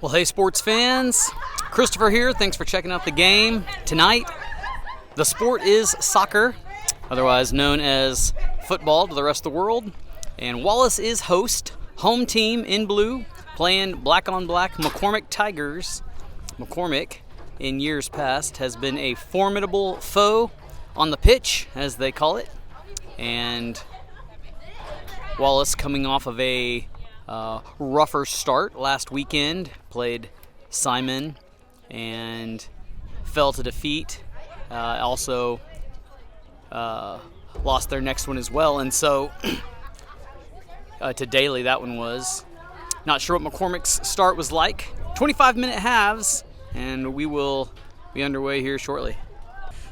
Well, hey, sports fans. Christopher here. Thanks for checking out the game. Tonight, the sport is soccer, otherwise known as football to the rest of the world. And Wallace is host, home team in blue, playing black on black McCormick Tigers. McCormick, in years past, has been a formidable foe on the pitch, as they call it. And Wallace, coming off of a rougher start last weekend, played Simon and fell to defeat. Also lost their next one as well. And so to Daly, that one was. Not sure what McCormick's start was like. 25-minute halves, and we will be underway here shortly.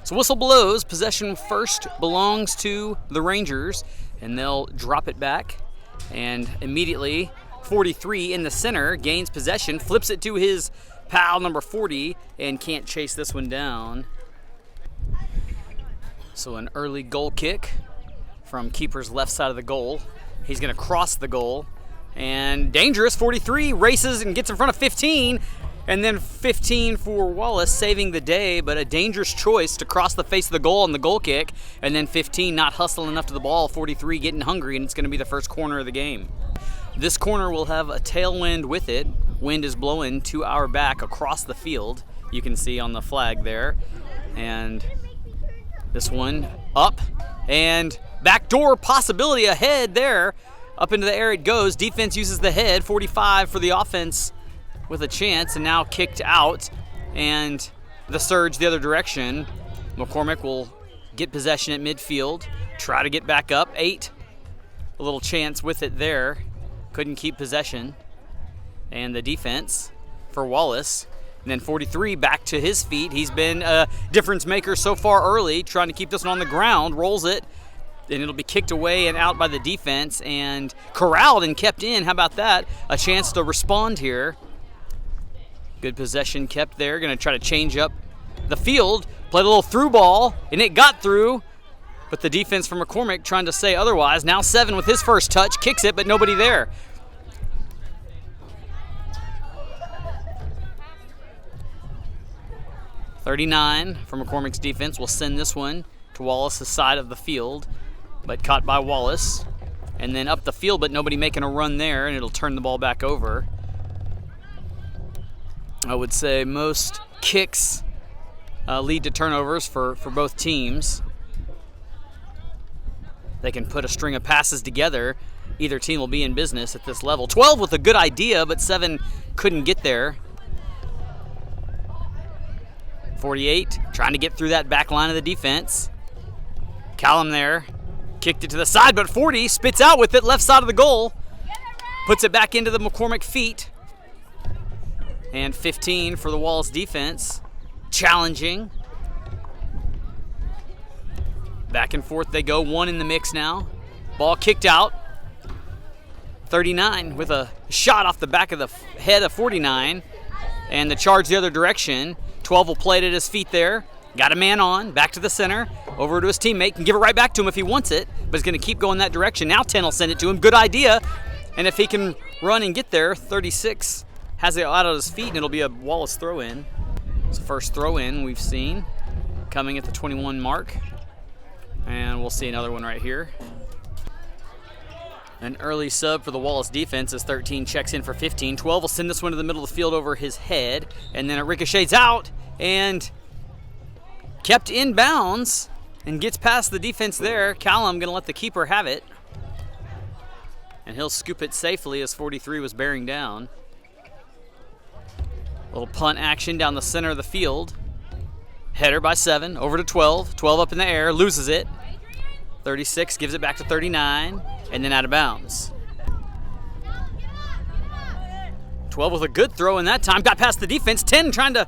So whistle blows. Possession first belongs to the Rangers, and they'll drop it back. And immediately, 43 in the center gains possession, flips it to his pal, number 40, and can't chase this one down. So an early goal kick from keeper's left side of the goal. He's going to cross the goal. And dangerous, 43 races and gets in front of 15. And then 15 for Wallace, saving the day, but a dangerous choice to cross the face of the goal on the goal kick. And then 15 not hustling enough to the ball, 43 getting hungry, and it's going to be the first corner of the game. This corner will have a tailwind with it. Wind is blowing to our back across the field. You can see on the flag there. And this one up, and backdoor possibility ahead there. Up into the air it goes. Defense uses the head, 45 for the offense with a chance, and now kicked out, and the surge the other direction. McCormick will get possession at midfield, try to get back up. 8, a little chance with it there. Couldn't keep possession. And the defense for Wallace. And then 43 back to his feet. He's been a difference maker so far early, trying to keep this one on the ground. Rolls it, and it'll be kicked away and out by the defense and corralled and kept in. How about that? A chance to respond here. Good possession kept there. Going to try to change up the field. Play a little through ball, and it got through. But the defense from McCormick trying to say otherwise. Now 7 with his first touch. Kicks it, but nobody there. .39 from McCormick's defense will send this one to Wallace's side of the field, but caught by Wallace. And then up the field, but nobody making a run there, and it'll turn the ball back over. I would say most kicks lead to turnovers for both teams. They can put a string of passes together. Either team will be in business at this level. 12 with a good idea, but 7 couldn't get there. 48 trying to get through that back line of the defense. Callum there. Kicked it to the side, but 40 spits out with it, left side of the goal. Puts it back into the McCormick feet. And 15 for the Wallace defense. Challenging. Back and forth they go. 1 in the mix now. Ball kicked out. 39 with a shot off the back of the head of 49. And the charge the other direction. 12 will play it at his feet there. Got a man on. Back to the center. Over to his teammate. Can give it right back to him if he wants it. But he's going to keep going that direction. Now 10 will send it to him. Good idea. And if he can run and get there, 36 has it out of his feet, and it'll be a Wallace throw-in. It's the first throw-in we've seen coming at the 21 mark. And we'll see another one right here. An early sub for the Wallace defense as 13 checks in for 15. 12 will send this one to the middle of the field over his head, and then it ricochets out and kept in bounds and gets past the defense there. Callum going to let the keeper have it, and he'll scoop it safely as 43 was bearing down. Little punt action down the center of the field. Header by 7, over to 12. 12 up in the air, loses it. 36 gives it back to 39, and then out of bounds. 12 with a good throw in that time. Got past the defense. 10 trying to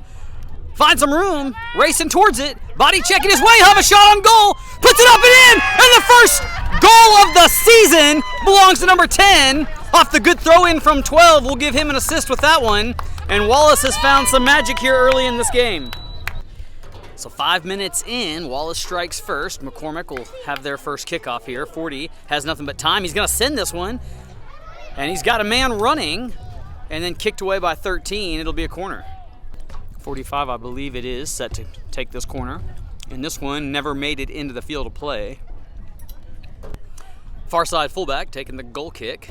find some room. Racing towards it. Body checking his way. He'll have a shot on goal. Puts it up and in. And the first goal of the season belongs to number 10. Off the good throw in from 12. We'll give him an assist with that one. And Wallace has found some magic here early in this game. So 5 minutes in, Wallace strikes first. McCormick will have their first kickoff here. 40 has nothing but time. He's going to send this one. And he's got a man running. and then kicked away by 13. It'll be a corner. 45, I believe it is, set to take this corner. And this one never made it into the field of play. Far side fullback taking the goal kick.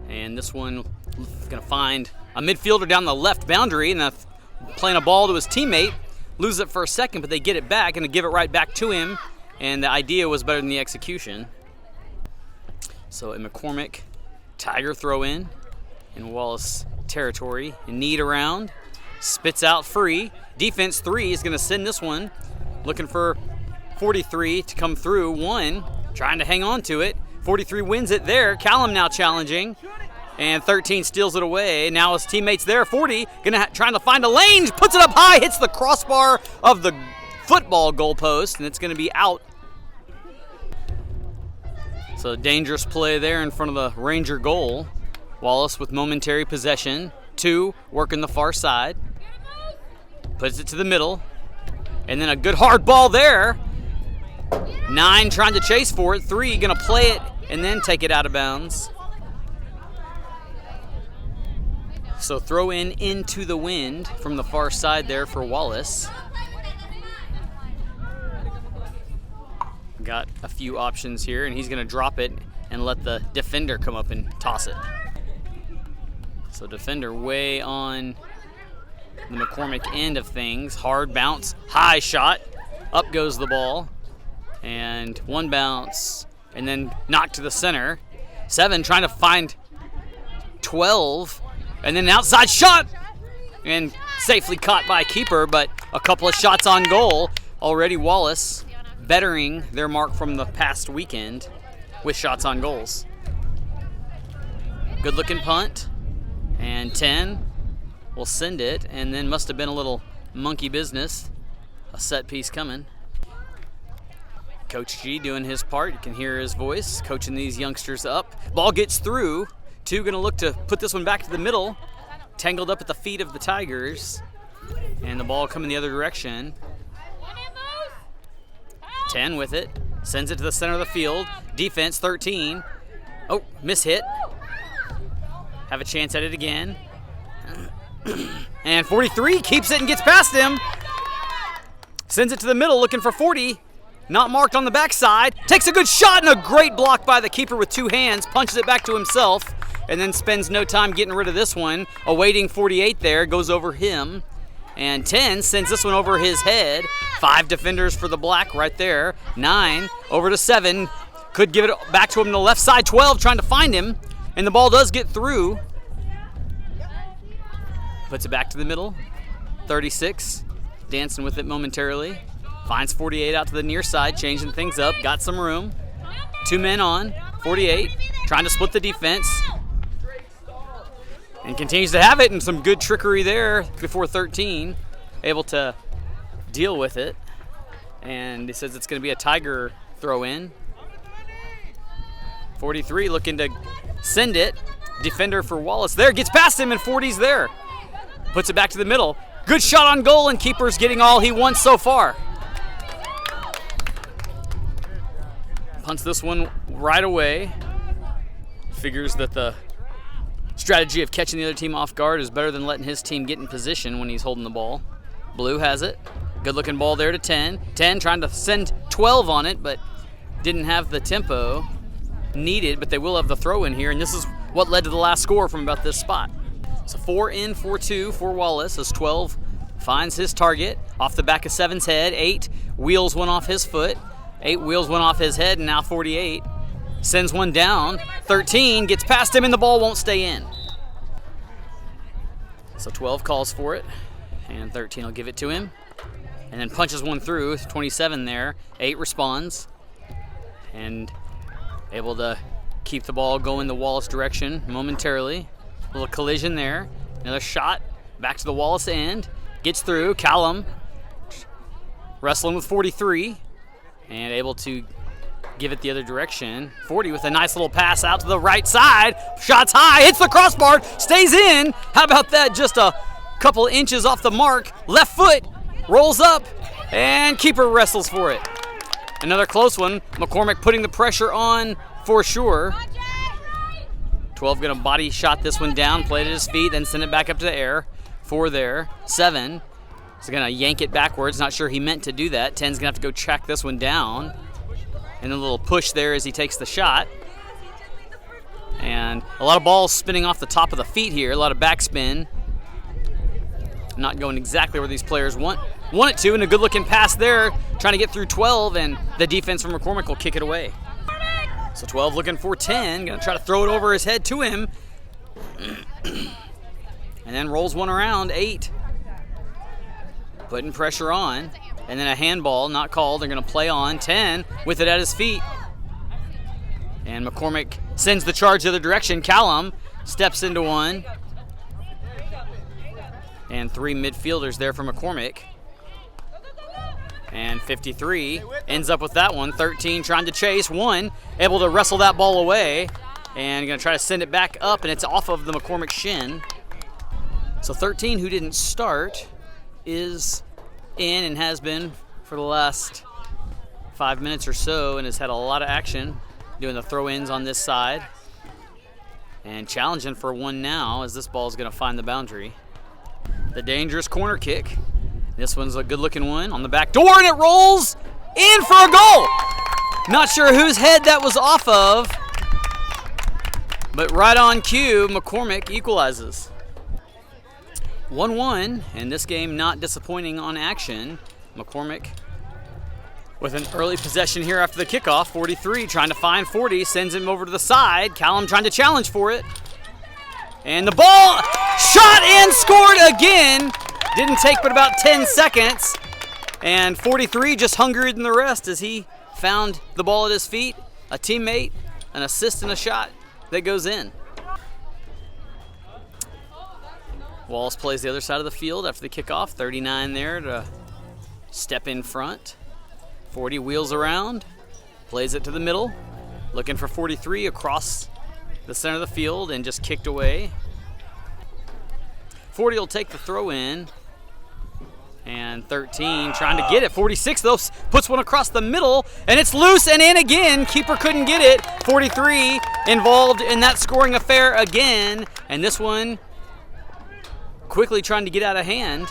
And this one is going to find a midfielder down the left boundary, and playing a ball to his teammate. Loses it for a second, but they get it back and give it right back to him. And the idea was better than the execution. So a McCormick Tiger throw in Wallace territory. Need around. Spits out free. Defense 3 is going to send this one. Looking for 43 to come through. 1 trying to hang on to it. 43 wins it there. Callum now challenging. And 13 steals it away. Now his teammates there. 40 trying to find a lane. Puts it up high. Hits the crossbar of the football goalpost. And it's going to be out. So dangerous play there in front of the Ranger goal. Wallace with momentary possession. 2 working the far side. Puts it to the middle. And then a good hard ball there. 9 trying to chase for it. 3 going to play it and then take it out of bounds. So throw in into the wind from the far side there for Wallace. Got a few options here, and he's going to drop it and let the defender come up and toss it. So defender way on the McCormick end of things. Hard bounce, high shot. Up goes the ball. And 1 bounce, and then knocked to the center. 7 trying to find 12. And then an outside shot, and safely caught by keeper, but a couple of shots on goal. Already Wallace bettering their mark from the past weekend with shots on goals. Good looking punt, and 10 will send it, and then must have been a little monkey business. A set piece coming. Coach G doing his part. You can hear his voice, coaching these youngsters up. Ball gets through. 2 going to look to put this one back to the middle. Tangled up at the feet of the Tigers. And the ball coming the other direction. 10 with it. Sends it to the center of the field. Defense 13. Oh, miss hit. Have a chance at it again. And 43 keeps it and gets past him. Sends it to the middle looking for 40. Not marked on the backside. Takes a good shot and a great block by the keeper with 2 hands. Punches it back to himself. And then spends no time getting rid of this one. Awaiting 48 there, goes over him. And 10 sends this one over his head. 5 defenders for the black right there. 9 over to 7. Could give it back to him to the left side. 12 trying to find him. And the ball does get through. Puts it back to the middle. 36 dancing with it momentarily. Finds 48 out to the near side, changing things up. Got some room. 2 men on. 48 trying to split the defense. And continues to have it, and some good trickery there before 13. Able to deal with it. And he says it's going to be a Tiger throw in. 43 looking to send it. Defender for Wallace there. Gets past him, and 40's there. Puts it back to the middle. Good shot on goal, and keeper's getting all he wants so far. Punts this one right away. Figures that the strategy of catching the other team off guard is better than letting his team get in position when he's holding the ball. Blue has it. Good looking ball there to 10. 10 trying to send 12 on it, but didn't have the tempo needed, but they will have the throw in here, and this is what led to the last score from about this spot. So 4 in, 4-2 for Wallace as 12 finds his target off the back of 7's head. 8 wheels one off his foot. 8 wheels one off his head, and now 48 sends one down. 13 gets past him, and the ball won't stay in. So 12 calls for it, and 13 will give it to him. And then punches one through, 27 there. 8 responds, and able to keep the ball going the Wallace direction momentarily. A little collision there. Another shot back to the Wallace end. Gets through. Callum wrestling with 43, and able to give it the other direction. 40 with a nice little pass out to the right side. Shots high, hits the crossbar, stays in. How about that? Just a couple inches off the mark. Left foot rolls up, and keeper wrestles for it. Another close one. McCormick putting the pressure on for sure. 12 going to body shot this one down, play it at his feet, then send it back up to the air. 4 there. 7 is going to yank it backwards. Not sure he meant to do that. 10's going to have to go track this one down. And a little push there as he takes the shot. And a lot of balls spinning off the top of the feet here. A lot of backspin. Not going exactly where these players want it to. And a good-looking pass there. Trying to get through 12, and the defense from McCormick will kick it away. So 12 looking for 10. Going to try to throw it over his head to him. And then rolls one around. 8. Putting pressure on. And then a handball, not called. They're going to play on. 10 with it at his feet. And McCormick sends the charge the other direction. Callum steps into one. And 3 midfielders there for McCormick. And 53 ends up with that one. 13 trying to chase. 1 able to wrestle that ball away. And going to try to send it back up, and it's off of the McCormick shin. So 13, who didn't start, is in and has been for the last 5 minutes or so, and has had a lot of action doing the throw-ins on this side. And challenging for one now as this ball is going to find the boundary. The dangerous corner kick. This one's a good-looking one on the back door, and it rolls in for a goal. Not sure whose head that was off of, but right on cue, McCormick equalizes. 1-1, and this game not disappointing on action. McCormick with an early possession here after the kickoff. 43 trying to find 40, sends him over to the side. Callum trying to challenge for it. And the ball shot and scored again. Didn't take but about 10 seconds. And 43 just hungrier than the rest as he found the ball at his feet. A teammate, an assist, and a shot that goes in. Wallace plays the other side of the field after the kickoff. 39 there to step in front. 40 wheels around, plays it to the middle. Looking for 43 across the center of the field and just kicked away. 40 will take the throw in. And 13 trying to get it. 46 though puts one across the middle, and it's loose and in again. Keeper couldn't get it. 43 involved in that scoring affair again. And this one quickly trying to get out of hand.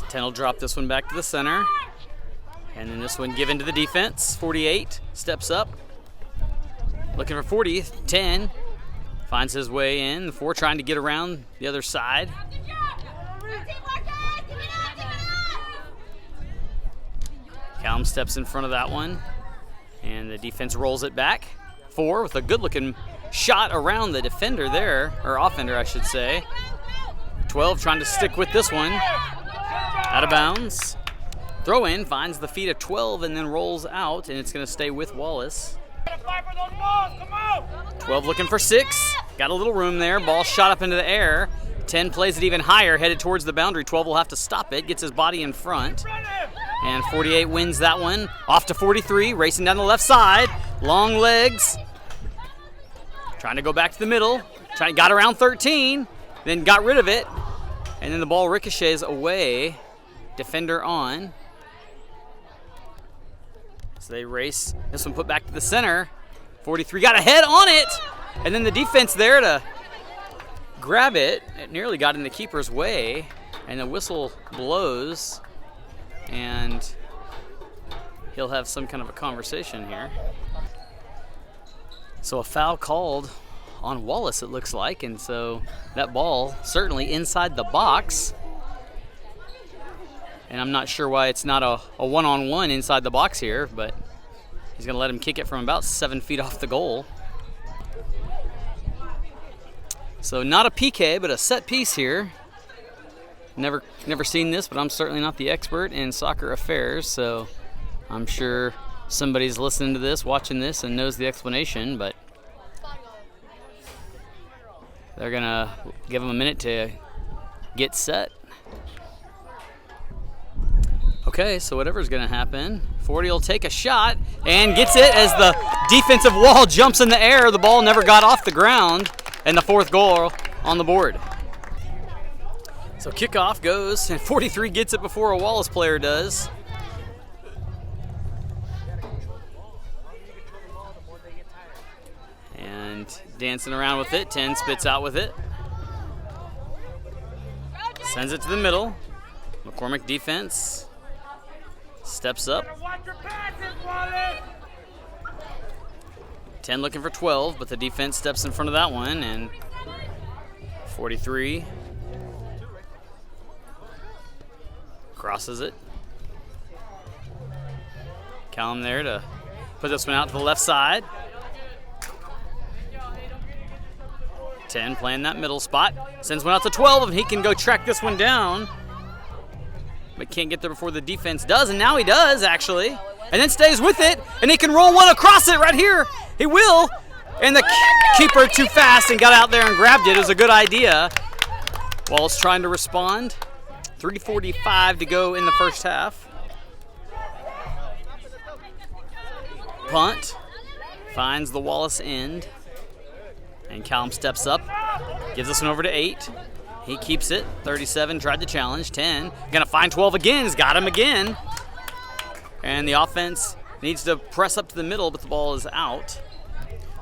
10 will drop this one back to the center. And then this one given to the defense. 48 steps up. Looking for 40. 10 finds his way in. The 4 trying to get around the other side. Callum steps in front of that one. And the defense rolls it back. 4 with a good-looking shot around the defender there, or offender, I should say. 12 trying to stick with this one. Out of bounds. Throw in, finds the feet of 12 and then rolls out, and it's going to stay with Wallace. 12 looking for 6. Got a little room there. Ball shot up into the air. 10 plays it even higher, headed towards the boundary. 12 will have to stop it, gets his body in front. And 48 wins that one. Off to 43, racing down the left side. Long legs. Trying to go back to the middle. Got around 13, then got rid of it. And then the ball ricochets away. Defender on. So they race. This one put back to the center. 43 got a head on it. And then the defense there to grab it. It nearly got in the keeper's way. And the whistle blows. And he'll have some kind of a conversation here. So a foul called on Wallace, it looks like, and so that ball certainly inside the box. And I'm not sure why it's not a one-on-one inside the box here, but he's going to let him kick it from about 7 feet off the goal. So not a PK, but a set piece here. Never seen this, but I'm certainly not the expert in soccer affairs, so I'm sure somebody's listening to this, watching this, and knows the explanation, but they're going to give him a minute to get set. Okay, so whatever's going to happen, 40 will take a shot and gets it as the defensive wall jumps in the air. The ball never got off the ground, and the 4th goal on the board. So kickoff goes, and 43 gets it before a Wallace player does. And dancing around with it. 10 spits out with it. Sends it to the middle. McCormick defense steps up. 10 looking for 12, but the defense steps in front of that one, and 43 crosses it. Callum there to put this one out to the left side. 10 playing that middle spot. Sends one out to 12, and he can go track this one down. But can't get there before the defense does, and now he does, actually. And then stays with it, and he can roll one across it right here. He will. And the keeper too fast and got out there and grabbed it. It was a good idea. Wallace trying to respond. 3:45 to go in the first half. Punt. Finds the Wallace end. And Callum steps up. Gives this one over to 8. He keeps it. 37 tried to challenge. 10. Gonna find 12 again. He's got him again. And the offense needs to press up to the middle, but the ball is out.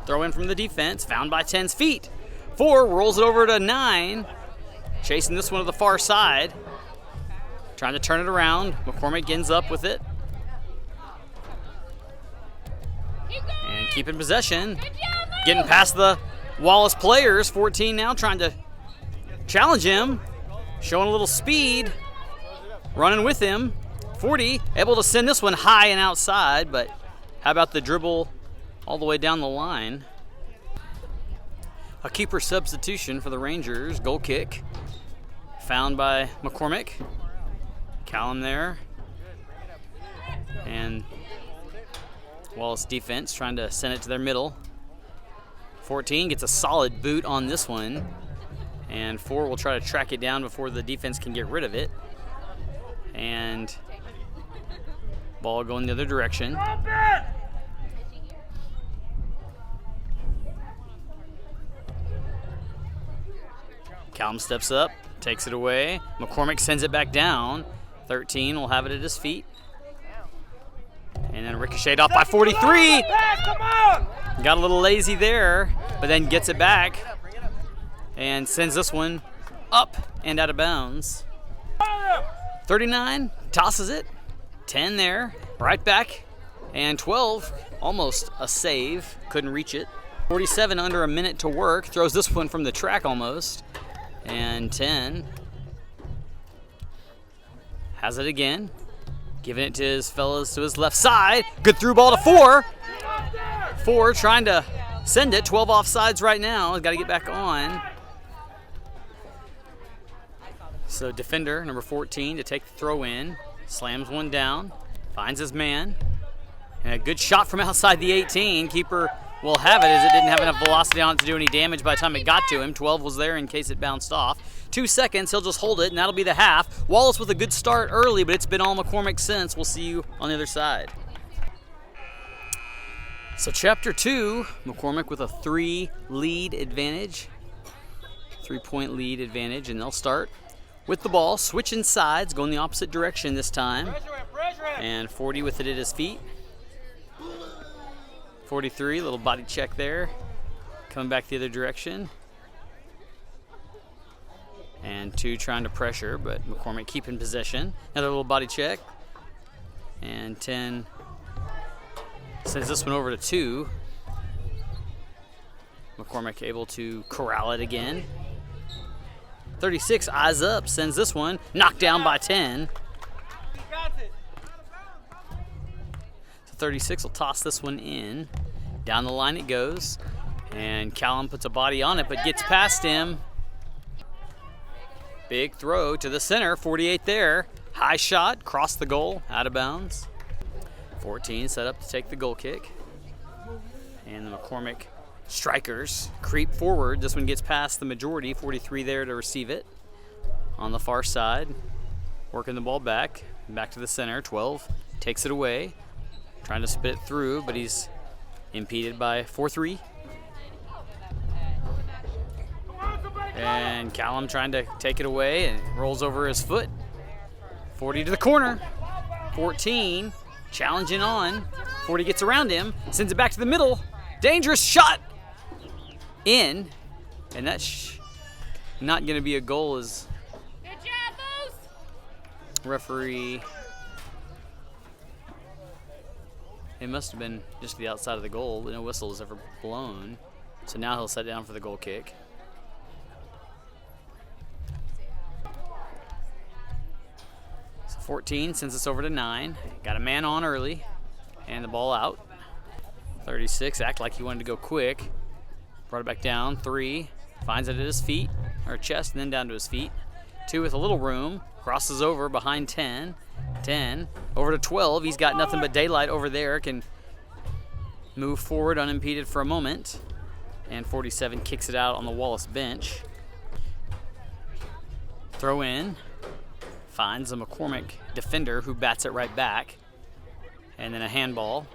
Throw in from the defense. Found by 10's feet. 4 rolls it over to 9. Chasing this one to the far side. Trying to turn it around. McCormick ends up with it. And keeping possession. Getting past the Wallace players. 14 now trying to challenge him. Showing a little speed. Running with him. 40 able to send this one high and outside, but how about the dribble all the way down the line? A keeper substitution for the Rangers. Goal kick. Found by McCormick. Callum there. And Wallace defense trying to send it to their middle. 14 gets a solid boot on this one. And 4 will try to track it down before the defense can get rid of it. And ball going the other direction. Callum steps up, takes it away. McCormick sends it back down. 13 will have it at his feet. And then ricocheted off by 43. Got a little lazy there, but then gets it back and sends this one up and out of bounds. 39 tosses it. 10 there, right back. And 12, almost a save. Couldn't reach it. 47 under a minute to work. Throws this one from the track almost. And 10 has it again. Giving it to his fellas to his left side. Good through ball to 4. 4 trying to send it. 12 offsides right now. He's got to get back on. So defender, number 14, to take the throw in. Slams one down. Finds his man. And a good shot from outside the 18. Keeper will have it as it didn't have enough velocity on it to do any damage by the time it got to him. 12 was there in case it bounced off. 2 seconds, he'll just hold it, and that'll be the half. Wallace with a good start early, but it's been all McCormick since. We'll see you on the other side. So chapter 2, McCormick with a 3-lead advantage. 3-point lead advantage, and they'll start with the ball, switching sides, going the opposite direction this time. And 40 with it at his feet. 43, little body check there. Coming back the other direction. And 2 trying to pressure, but McCormick keeping possession. Another little body check. And 10 sends this one over to 2. McCormick able to corral it again. 36, eyes up, sends this one. Knocked down by 10. So 36 will toss this one in. Down the line it goes. And Callum puts a body on it, but gets past him. Big throw to the center, 48 there. High shot, cross the goal, out of bounds. 14 set up to take the goal kick. And the McCormick strikers creep forward. This one gets past the majority, 43 there to receive it. On the far side, working the ball back to the center. 12 takes it away, trying to spit it through, but he's impeded by 4-3. And Callum trying to take it away and rolls over his foot. 40 to the corner. 14 challenging on. 40 gets around him, sends it back to the middle. Dangerous shot. in, and that's not going to be a goal as referee. It must have been just to the outside of the goal. No whistle is ever blown. So now he'll set down for the goal kick. So 14 sends us over to 9. Got a man on early and the ball out. 36, act like he wanted to go quick. Brought it back down. 3, finds it at his feet, or chest, and then down to his feet. 2 with a little room, crosses over behind 10. 10, over to 12. He's got nothing but daylight over there. Can move forward unimpeded for a moment. And 47 kicks it out on the Wallace bench. Throw in. Finds a McCormick defender who bats it right back. And then a handball.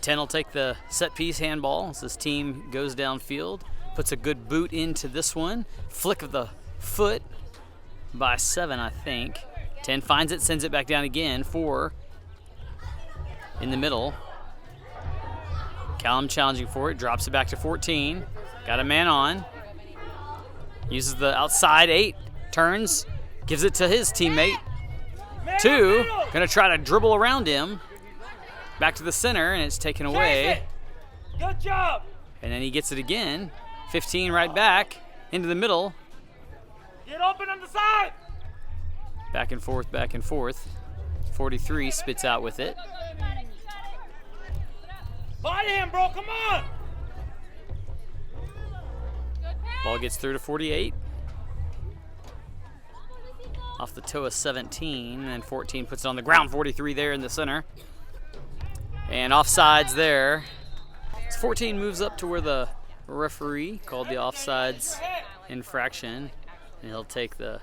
10 will take the set piece handball as this team goes downfield. Puts a good boot into this one. Flick of the foot by 7, I think. 10 finds it, sends it back down again. 4 in the middle. Callum challenging for it, drops it back to 14. Got a man on. Uses the outside 8, turns, gives it to his teammate. 2, gonna try to dribble around him. Back to the center, and it's taken away. Good job. And then he gets it again. 15 right back into the middle. Get open on the side. Back and forth, back and forth. 43 spits out with it. Body him, bro, come on! Ball gets through to 48. Off the toe of 17, and 14 puts it on the ground. 43 there in the center. And offsides there. So 14 moves up to where the referee called the offsides infraction, and he'll take the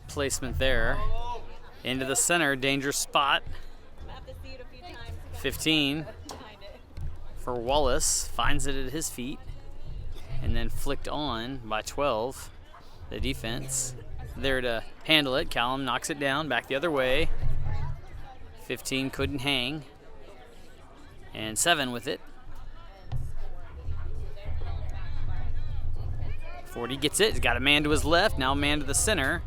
placement there. Into the center, dangerous spot. 15 for Wallace, finds it at his feet, and then flicked on by 12, the defense. There to handle it. Callum knocks it down, back the other way. 15 couldn't hang, and 7 with it. 40 gets it, he's got a man to his left, now a man to the center.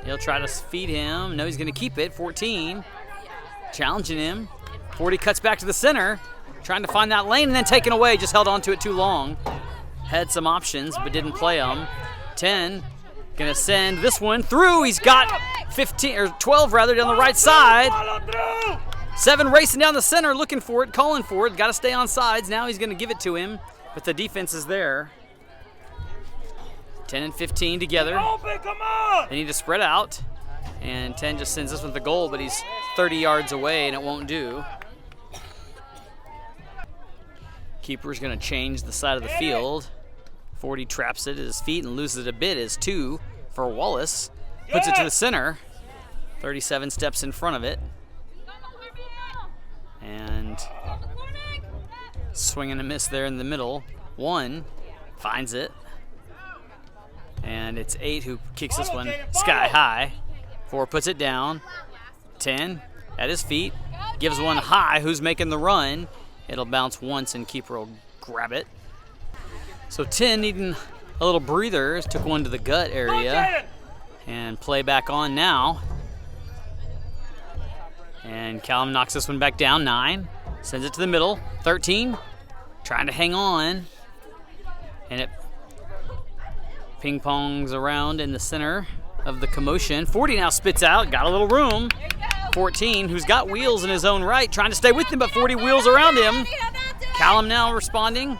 He'll try to feed him, no, he's gonna keep it. 14, challenging him. 40 cuts back to the center, trying to find that lane and then taken away, just held onto it too long. Had some options, but didn't play them. 10, gonna send this one through. He's got 15, or 12 rather, down the right side. 7 racing down the center, looking for it, calling for it. Gotta stay on sides. Now he's gonna give it to him, but the defense is there. 10 and 15 together. They need to spread out. And 10 just sends this one to the goal, but he's 30 yards away and it won't do. Keeper's gonna change the side of the field. 40 traps it at his feet and loses it a bit as 2 for Wallace. Puts it to the center. 37 steps in front of it. And swing and a miss there in the middle. 1 finds it. And it's 8 who kicks this one sky high. 4 puts it down. 10 at his feet. Gives one high, who's making the run. It'll bounce once and keeper will grab it. So 10 needing a little breather, took one to the gut area. And play back on now. And Callum knocks this one back down. 9, sends it to the middle. 13, trying to hang on. And it ping pongs around in the center of the commotion. 40 now spits out, got a little room. 14, who's got wheels in his own right, trying to stay with him, but 40 wheels around him. Callum now responding,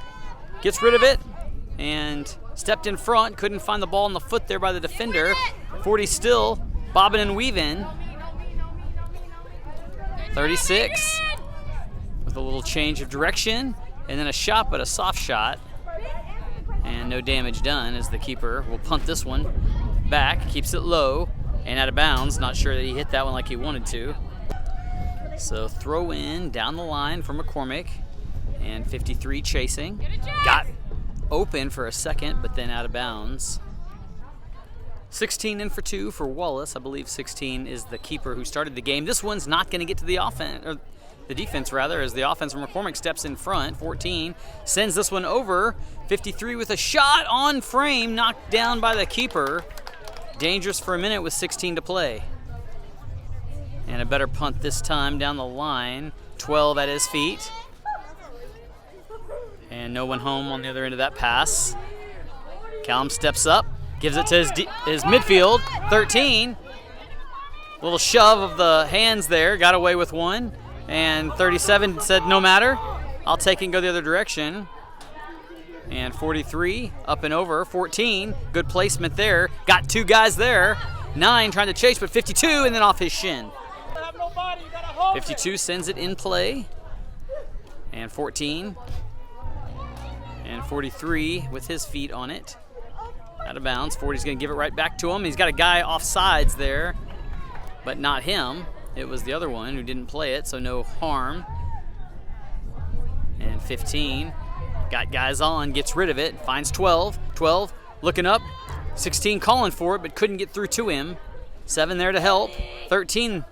gets rid of it, and stepped in front, couldn't find the ball on the foot there by the defender. 40 still bobbing and weaving. 36 with a little change of direction, and then a shot, but a soft shot. And no damage done as the keeper will punt this one back, keeps it low and out of bounds. Not sure that he hit that one like he wanted to. So throw in down the line for McCormick, and 53 chasing. Got open for a second, but then out of bounds. 16 in for 2 for Wallace. I believe 16 is the keeper who started the game. This one's not going to get to the offense, or the defense rather, as the offense from McCormick steps in front. 14 sends this one over. 53 with a shot on frame, knocked down by the keeper. Dangerous for a minute with 16 to play. And a better punt this time down the line. 12 at his feet. And no one home on the other end of that pass. Callum steps up, gives it to his midfield. 13. Little shove of the hands there, got away with one. And 37 said, no matter, I'll take it and go the other direction. And 43 up and over. 14, good placement there. Got two guys there. 9 trying to chase, but 52 and then off his shin. 52 sends it in play. And 14. And 43 with his feet on it. Out of bounds. 40's going to give it right back to him. He's got a guy off sides there, but not him. It was the other one who didn't play it, so no harm. And 15. Got guys on, gets rid of it, finds 12. 12 looking up. 16 calling for it, but couldn't get through to him. 7 there to help. 13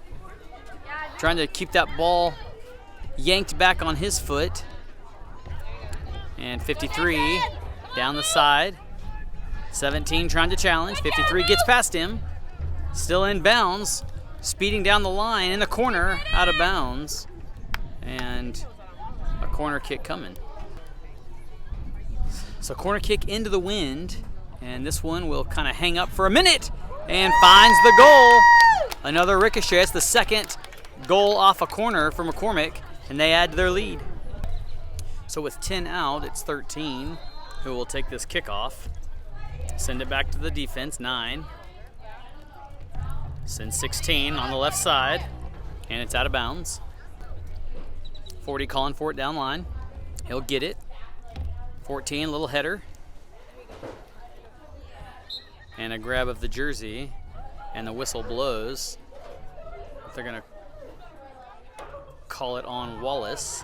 trying to keep that ball yanked back on his foot. And 53 down the side. 17 trying to challenge. 53 gets past him. Still in bounds. Speeding down the line in the corner, out of bounds. And a corner kick coming. So corner kick into the wind, and this one will kind of hang up for a minute and finds the goal. Another ricochet. It's the second goal off a corner for McCormick, and they add to their lead. So with 10 out, it's 13 who will take this kickoff. Send it back to the defense, 9. Send 16 on the left side, and it's out of bounds. 40 calling for it down line. He'll get it. 14, little header. And a grab of the jersey, and the whistle blows. They're going to call it on Wallace.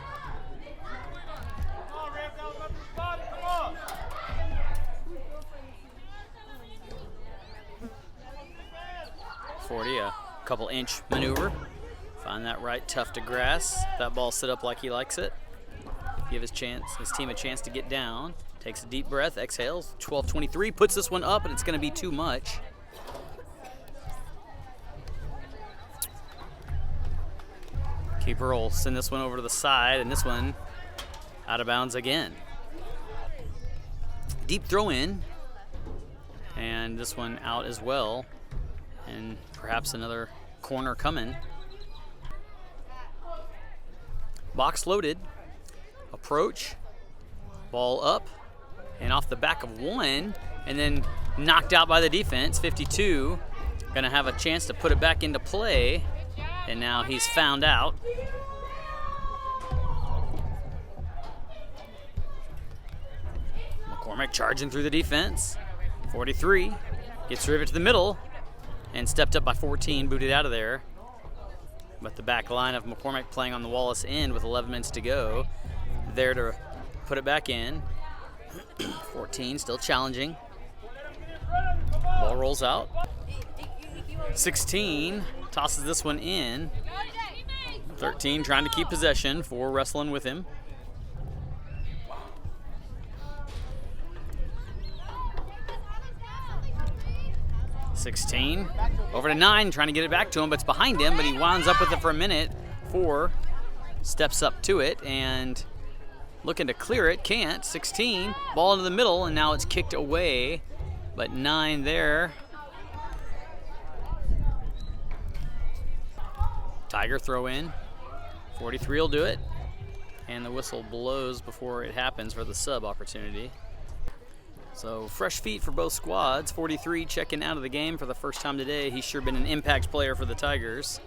40, a couple inch maneuver. Find that right tuft to grass. That ball sit up like he likes it. Give his team a chance to get down. Takes a deep breath, exhales. 12-23, puts this one up, and it's going to be too much. Keeper will send this one over to the side, and this one out of bounds again. Deep throw in, and this one out as well. And perhaps another corner coming. Box loaded. Approach. Ball up. And off the back of one. And then knocked out by the defense. 52. Going to have a chance to put it back into play. And now he's found out. McCormick charging through the defense. 43. Gets rid of it to the middle. And stepped up by 14, booted out of there. But the back line of McCormick playing on the Wallace end with 11 minutes to go. There to put it back in. 14 still challenging. Ball rolls out. 16 tosses this one in. 13 trying to keep possession, 4 wrestling with him. (16) over to 9, trying to get it back to him, but it's behind him, but he winds up with it for a minute. 4 steps up to it and looking to clear it, can't. 16, ball into the middle, and now it's kicked away, but 9 there. Tiger throw in. 43 will do it, and the whistle blows before it happens for the sub opportunity. So fresh feet for both squads. 43 checking out of the game for the first time today. He's sure been an impact player for the Tigers.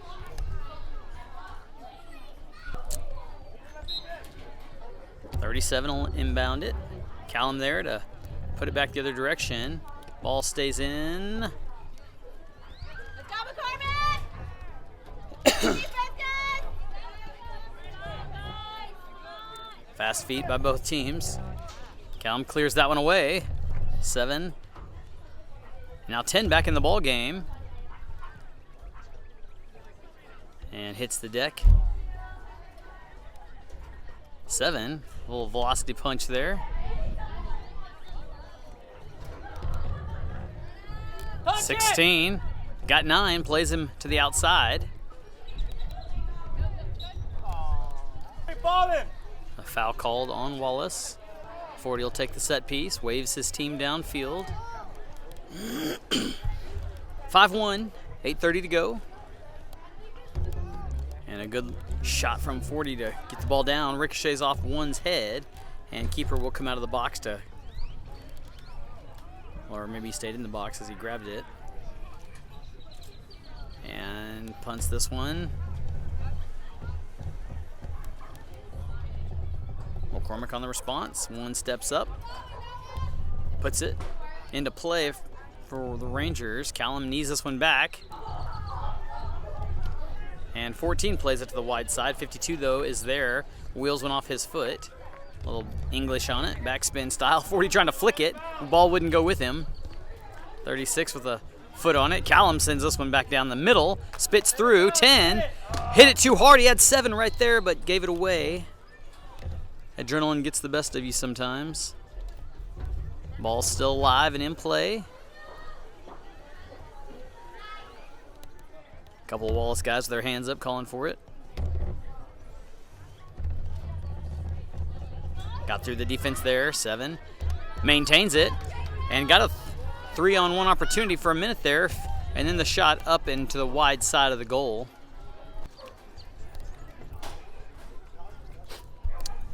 (37) will inbound it. Callum there to put it back the other direction. Ball stays in. Let's go, McCormick! Fast feet by both teams. Callum clears that one away. 7. Now 10 back in the ball game. And hits the deck. 7. A little velocity punch there. Touch it. 16. Got 9. Plays him to the outside. Hey, balling. A foul called on Wallace. 40 will take the set piece. Waves his team downfield. 5-1. 8:30 to go. And a good shot from 40 to get the ball down. Ricochets off one's head, and keeper will come out of the box to, or maybe he stayed in the box as he grabbed it. And punts this one. McCormick on the response. One steps up, puts it into play for the Rangers. Callum knees this one back. And 14 plays it to the wide side. 52, though, is there. Wheels went off his foot. A little English on it, backspin style. 40 trying to flick it. The ball wouldn't go with him. 36 with a foot on it. Callum sends this one back down the middle. Spits through. 10. Hit it too hard. He had 7 right there, but gave it away. Adrenaline gets the best of you sometimes. Ball's still live and in play. Couple of Wallace guys with their hands up calling for it. Got through the defense there, 7. Maintains it and got a 3-on-1 opportunity for a minute there, and then the shot up into the wide side of the goal.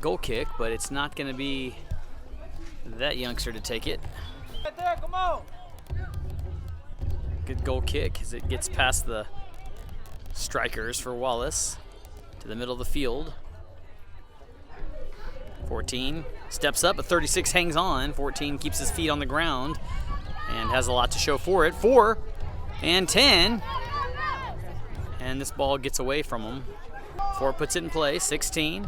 Goal kick, but it's not going to be that youngster to take it. Right there, come on. Good goal kick as it gets past the strikers for Wallace to the middle of the field. 14 steps up, but 36 hangs on. 14 keeps his feet on the ground and has a lot to show for it. 4 and 10. And this ball gets away from him. 4 puts it in play. 16.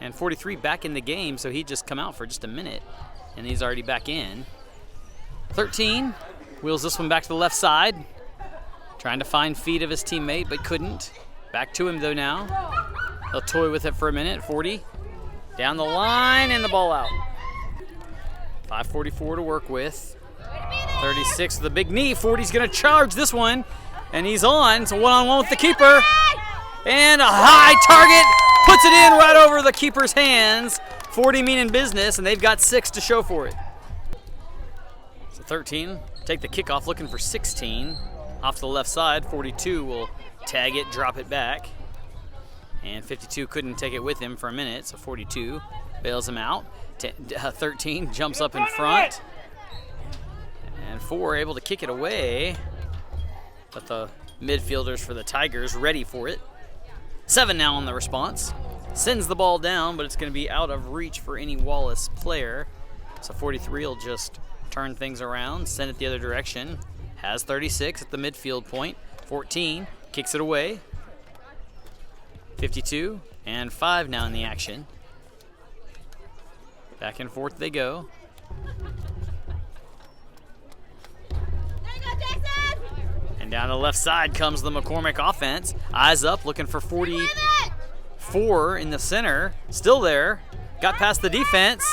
And 43 back in the game, so he'd just come out for just a minute, and he's already back in. 13 wheels this one back to the left side. Trying to find feet of his teammate, but couldn't. Back to him, though, now. He'll toy with it for a minute. 40. Down the line, and the ball out. 5:44 to work with. 36 with a big knee. 40's going to charge this one, and he's on. It's a one-on-one with the keeper. And a high target. Puts it in right over the keeper's hands. 40 meaning business, and they've got 6 to show for it. So 13, take the kickoff, looking for 16. Off to the left side, 42 will tag it, drop it back. And 52 couldn't take it with him for a minute, so 42 bails him out. 13 jumps up in front. And 4 able to kick it away. But the midfielders for the Tigers ready for it. 7 now on the response. Sends the ball down, but it's going to be out of reach for any Wallace player. So 43 will just turn things around, send it the other direction. Has 36 at the midfield point. 14 kicks it away. 52 and 5 now in the action. Back and forth they go. There you go, Jackson! And down the left side comes the McCormick offense. Eyes up, looking for 44 in the center. Still there. Got past the defense.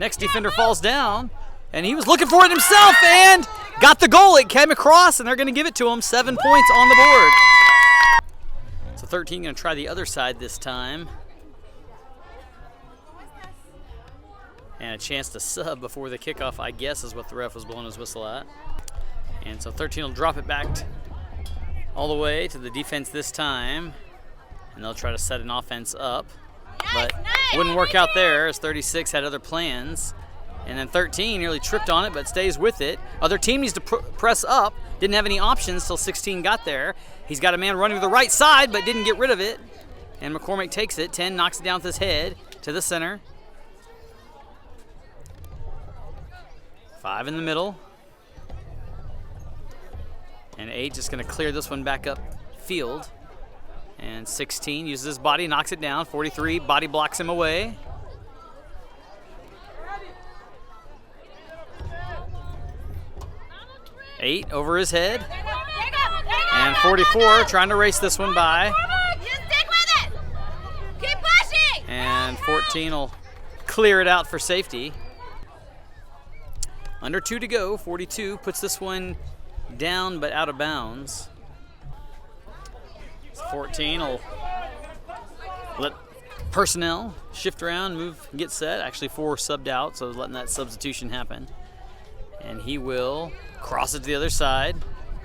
Next defender falls down. And he was looking for it himself and got the goal. It came across, and they're going to give it to him. 7 points on the board. So 13 going to try the other side this time. And a chance to sub before the kickoff, I guess, is what the ref was blowing his whistle at. And so 13 will drop it back all the way to the defense this time. And they'll try to set an offense up. But wouldn't work out there as 36 had other plans. And then 13 nearly tripped on it, but stays with it. Other team needs to press up. Didn't have any options till 16 got there. He's got a man running to the right side, but didn't get rid of it. And McCormick takes it. 10 knocks it down with his head to the center. 5 in the middle. And 8 just going to clear this one back up field. And 16 uses his body, knocks it down. 43 body blocks him away. Eight over his head. And 44 trying to race this one by. You stick with it! Keep pushing! And 14 will clear it out for safety. Under 2 to go. 42 puts this one down but out of bounds. 14 will let personnel shift around, move, get set. Actually 4 subbed out, so letting that substitution happen. And he will cross it to the other side,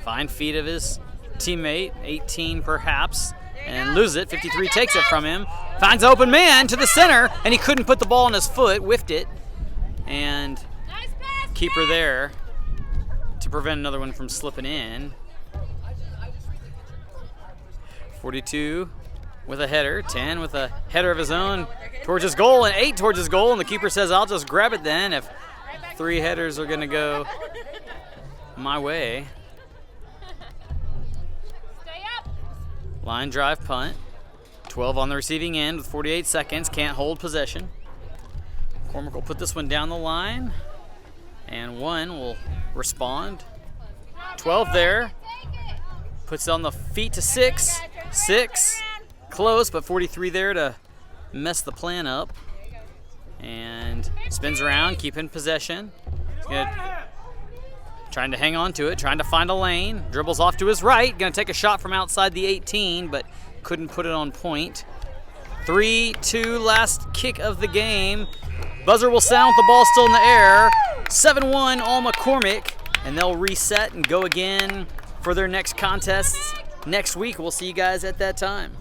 find feet of his teammate, 18 perhaps, and lose it. 53 takes it from him, finds an open man to the center, and he couldn't put the ball on his foot, whiffed it, and keeper there to prevent another one from slipping in. 42 with a header, 10 with a header of his own towards his goal, and 8 towards his goal, and the keeper says, I'll just grab it then if 3 headers are going to go my way. Line drive punt. 12 on the receiving end with 48 seconds. Can't hold possession. McCormick will put this one down the line, and 1 will respond. 12 there. Puts it on the feet to 6. 6. Close, but 43 there to mess the plan up. And spins around, keeping possession. Trying to hang on to it, trying to find a lane. Dribbles off to his right. Going to take a shot from outside the 18, but couldn't put it on point. 3-2, last kick of the game. Buzzer will sound with the ball still in the air. 7-1 all McCormick, and they'll reset and go again for their next contests next week. We'll see you guys at that time.